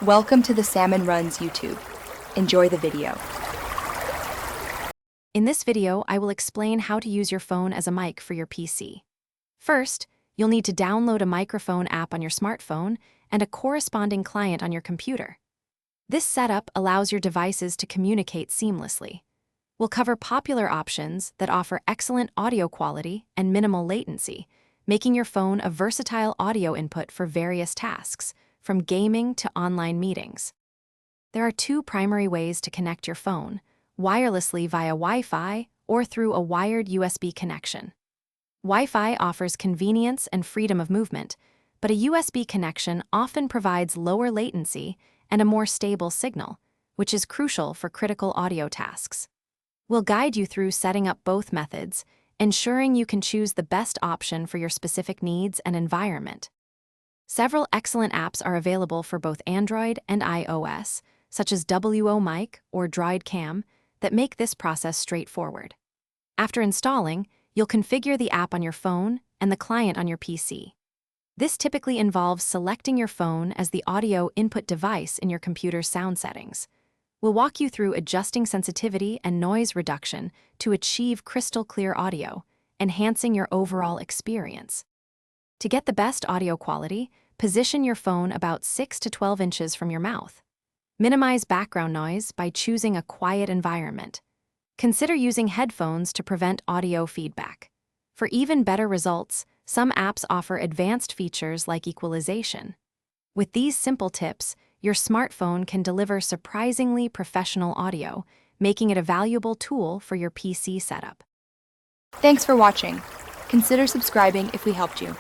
Welcome to the Salmon Runs YouTube. Enjoy the video. In this video, I will explain how to use your phone as a mic for your PC. First, you'll need to download a microphone app on your smartphone and a corresponding client on your computer. This setup allows your devices to communicate seamlessly. We'll cover popular options that offer excellent audio quality and minimal latency, making your phone a versatile audio input for various tasks, from gaming to online meetings. There are two primary ways to connect your phone: wirelessly via Wi-Fi or through a wired USB connection. Wi-Fi offers convenience and freedom of movement, but a USB connection often provides lower latency and a more stable signal, which is crucial for critical audio tasks. We'll guide you through setting up both methods, ensuring you can choose the best option for your specific needs and environment. Several excellent apps are available for both Android and iOS, such as WO Mic or Droidcam, that make this process straightforward. After installing, you'll configure the app on your phone and the client on your PC. This typically involves selecting your phone as the audio input device in your computer's sound settings. We'll walk you through adjusting sensitivity and noise reduction to achieve crystal clear audio, enhancing your overall experience. To get the best audio quality, position your phone about 6 to 12 inches from your mouth. Minimize background noise by choosing a quiet environment. Consider using headphones to prevent audio feedback. For even better results, some apps offer advanced features like equalization. With these simple tips, your smartphone can deliver surprisingly professional audio, making it a valuable tool for your PC setup. Thanks for watching. Consider subscribing if we helped you.